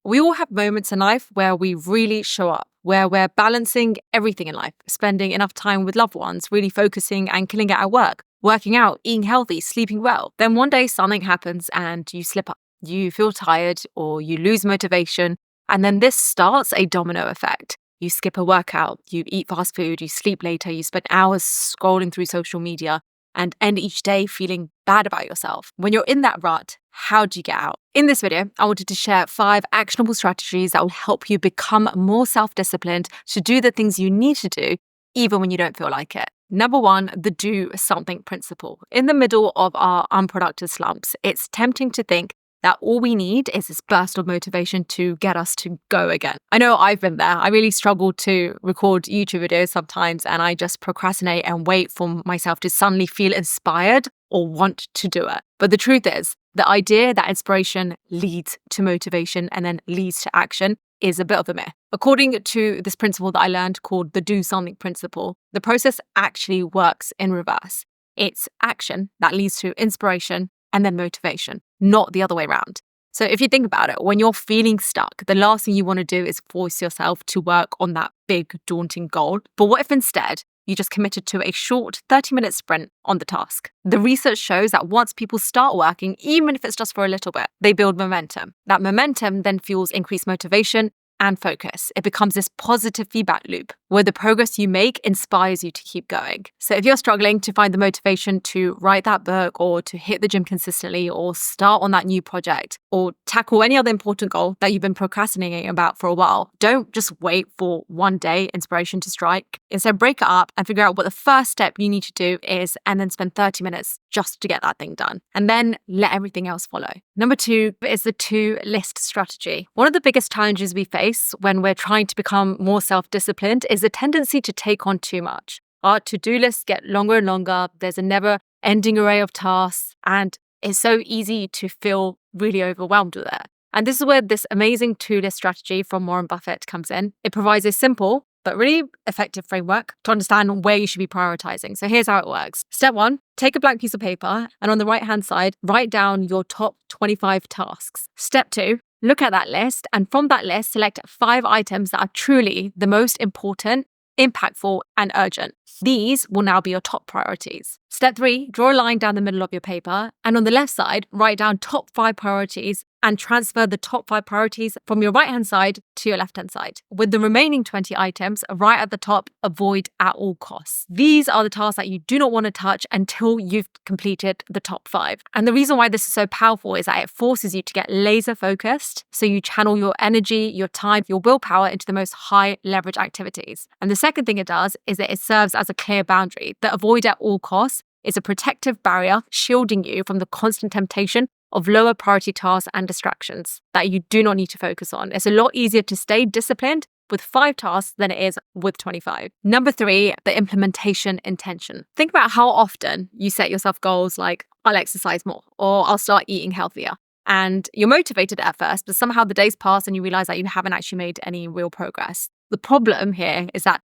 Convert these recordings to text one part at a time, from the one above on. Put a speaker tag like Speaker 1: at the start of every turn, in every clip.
Speaker 1: We all have moments in life where we really show up, where we're balancing everything in life, spending enough time with loved ones, really focusing and killing it at work, working out, eating healthy, sleeping well. Then one day something happens and you slip up. You feel tired or you lose motivation. And then this starts a domino effect. You skip a workout, you eat fast food, you sleep later, you spend hours scrolling through social media and end each day feeling bad about yourself. When you're in that rut, how do you get out? In this video, I wanted to share 5 actionable strategies that will help you become more self-disciplined to do the things you need to do, even when you don't feel like it. Number 1, the do something principle. In the middle of our unproductive slumps, it's tempting to think that all we need is this burst of motivation to get us to go again. I know I've been there. I really struggle to record YouTube videos sometimes, and I just procrastinate and wait for myself to suddenly feel inspired or want to do it. But the truth is, the idea that inspiration leads to motivation and then leads to action is a bit of a myth. According to this principle that I learned called the do something principle, the process actually works in reverse. It's action that leads to inspiration and then motivation, not the other way around. So if you think about it, when you're feeling stuck, the last thing you want to do is force yourself to work on that big, daunting goal. But what if instead you just committed to a short 30-minute sprint on the task? The research shows that once people start working, even if it's just for a little bit, they build momentum. That momentum then fuels increased motivation and focus. It becomes this positive feedback loop where the progress you make inspires you to keep going. So if you're struggling to find the motivation to write that book or to hit the gym consistently or start on that new project or tackle any other important goal that you've been procrastinating about for a while, don't just wait for one day inspiration to strike. Instead, break it up and figure out what the first step you need to do is, and then spend 30 minutes just to get that thing done. And then let everything else follow. Number 2 is the to-list strategy. One of the biggest challenges we face when we're trying to become more self-disciplined is a tendency to take on too much. Our to-do lists get longer and longer. There's a never-ending array of tasks, and it's so easy to feel really overwhelmed with it. And this is where this amazing to-list strategy from Warren Buffett comes in. It provides a simple but really effective framework to understand where you should be prioritizing. So here's how it works. Step 1, take a blank piece of paper and on the right-hand side, write down your top 25 tasks. Step 2, look at that list, and from that list, select 5 items that are truly the most important, impactful, and urgent. These will now be your top priorities. Step 3, draw a line down the middle of your paper, and on the left side, write down top 5 priorities and transfer the top 5 priorities from your right-hand side to your left-hand side. With the remaining 20 items right at the top, avoid at all costs. These are the tasks that you do not want to touch until you've completed the top 5. And the reason why this is so powerful is that it forces you to get laser focused, so you channel your energy, your time, your willpower into the most high leverage activities. And the second thing it does is that it serves as a clear boundary. The avoid at all costs is a protective barrier shielding you from the constant temptation of lower priority tasks and distractions that you do not need to focus on. It's a lot easier to stay disciplined with 5 tasks than it is with 25. Number 3, the implementation intention. Think about how often you set yourself goals like, I'll exercise more or I'll start eating healthier. And you're motivated at first, but somehow the days pass and you realize that you haven't actually made any real progress. The problem here is that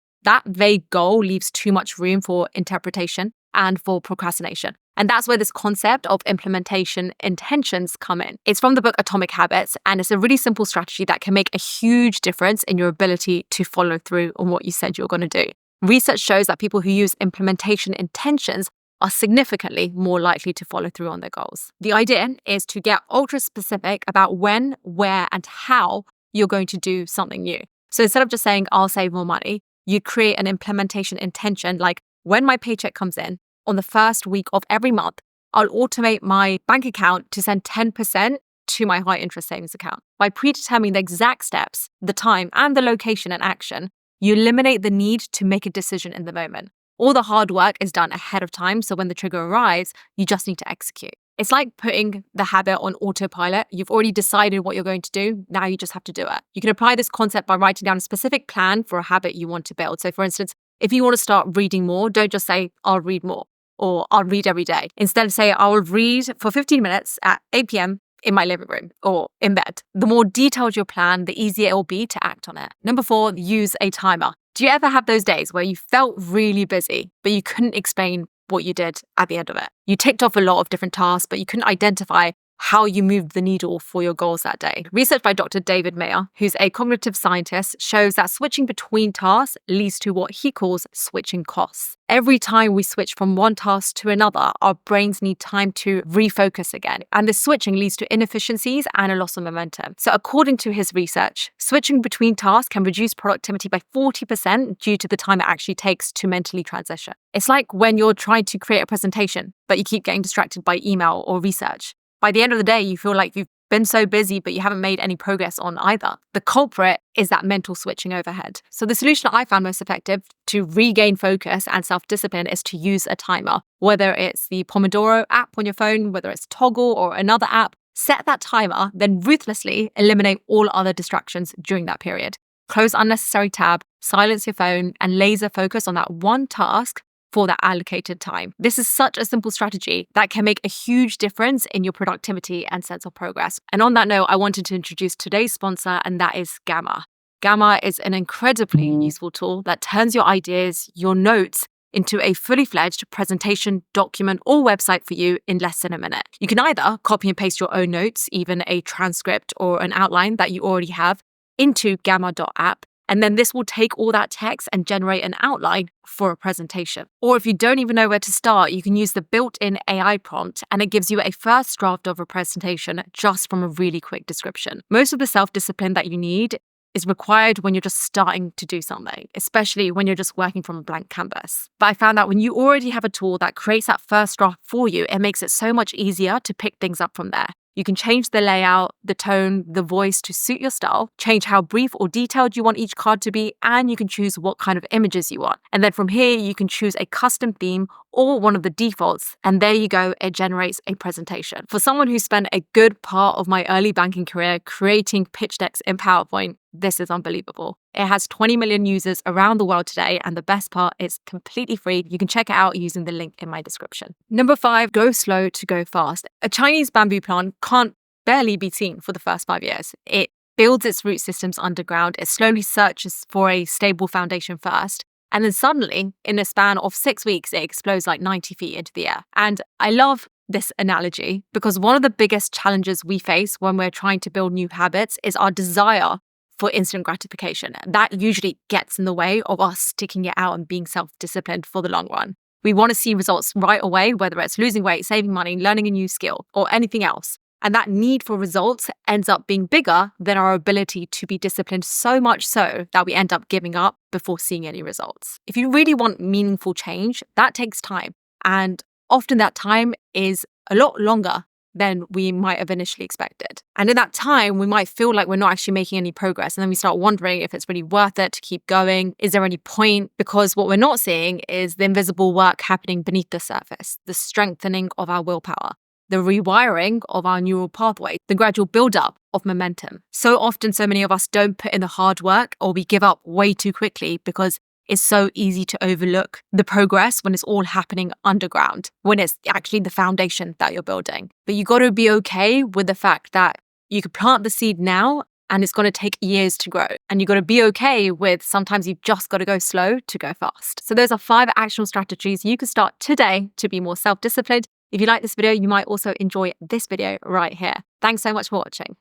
Speaker 1: vague goal leaves too much room for interpretation and for procrastination. And that's where this concept of implementation intentions come in. It's from the book Atomic Habits, and it's a really simple strategy that can make a huge difference in your ability to follow through on what you said you're going to do. Research shows that people who use implementation intentions are significantly more likely to follow through on their goals. The idea is to get ultra specific about when, where, and how you're going to do something new. So instead of just saying, I'll save more money, you create an implementation intention like, when my paycheck comes in, on the first week of every month, I'll automate my bank account to send 10% to my high interest savings account. By predetermining the exact steps, the time, and the location and action, you eliminate the need to make a decision in the moment. All the hard work is done ahead of time, so when the trigger arrives, you just need to execute. It's like putting the habit on autopilot. You've already decided what you're going to do. Now you just have to do it. You can apply this concept by writing down a specific plan for a habit you want to build. So for instance, if you want to start reading more, don't just say, I'll read more or I'll read every day. Instead, say, I will read for 15 minutes at 8 p.m. in my living room or in bed. The more detailed your plan, the easier it will be to act on it. Number 4, use a timer. Do you ever have those days where you felt really busy, but you couldn't explain what you did at the end of it? You ticked off a lot of different tasks, but you couldn't identify how you move the needle for your goals that day. Research by Dr. David Mayer, who's a cognitive scientist, shows that switching between tasks leads to what he calls switching costs. Every time we switch from one task to another, our brains need time to refocus again. And this switching leads to inefficiencies and a loss of momentum. So according to his research, switching between tasks can reduce productivity by 40% due to the time it actually takes to mentally transition. It's like when you're trying to create a presentation, but you keep getting distracted by email or research. By the end of the day, you feel like you've been so busy, but you haven't made any progress on either. The culprit is that mental switching overhead. So the solution I found most effective to regain focus and self-discipline is to use a timer. Whether it's the Pomodoro app on your phone, whether it's Toggle or another app, set that timer, then ruthlessly eliminate all other distractions during that period. Close unnecessary tab, silence your phone, and laser focus on that one task for that allocated time. This is such a simple strategy that can make a huge difference in your productivity and sense of progress. And on that note, I wanted to introduce today's sponsor, and that is Gamma. Gamma is an incredibly useful tool that turns your ideas, your notes, into a fully fledged presentation, document, or website for you in less than a minute. You can either copy and paste your own notes, even a transcript or an outline that you already have, into gamma.app. And then this will take all that text and generate an outline for a presentation. Or if you don't even know where to start, you can use the built-in AI prompt, and it gives you a first draft of a presentation just from a really quick description. Most of the self-discipline that you need is required when you're just starting to do something, especially when you're just working from a blank canvas. But I found that when you already have a tool that creates that first draft for you, it makes it so much easier to pick things up from there. You can change the layout, the tone, the voice to suit your style, change how brief or detailed you want each card to be, and you can choose what kind of images you want. And then from here, you can choose a custom theme or one of the defaults, and there you go, it generates a presentation. For someone who spent a good part of my early banking career creating pitch decks in PowerPoint, this is unbelievable. It has 20 million users around the world today, and the best part, it's completely free. You can check it out using the link in my description. Number 5, go slow to go fast. A Chinese bamboo plant can't barely be seen for the first 5 years. It builds its root systems underground. It slowly searches for a stable foundation first. And then suddenly, in a span of 6 weeks, it explodes like 90 feet into the air. And I love this analogy because one of the biggest challenges we face when we're trying to build new habits is our desire for instant gratification. That usually gets in the way of us sticking it out and being self-disciplined for the long run. We want to see results right away, whether it's losing weight, saving money, learning a new skill, or anything else. And that need for results ends up being bigger than our ability to be disciplined, so much so that we end up giving up before seeing any results. If you really want meaningful change, that takes time. And often that time is a lot longer than we might have initially expected. And in that time, we might feel like we're not actually making any progress. And then we start wondering if it's really worth it to keep going. Is there any point? Because what we're not seeing is the invisible work happening beneath the surface, the strengthening of our willpower, the rewiring of our neural pathway, the gradual buildup of momentum. So often, so many of us don't put in the hard work, or we give up way too quickly because it's so easy to overlook the progress when it's all happening underground, when it's actually the foundation that you're building. But you got to be okay with the fact that you could plant the seed now and it's going to take years to grow. And you got to be okay with sometimes you've just got to go slow to go fast. So those are 5 actionable strategies you can start today to be more self-disciplined. If you like this video, you might also enjoy this video right here. Thanks so much for watching.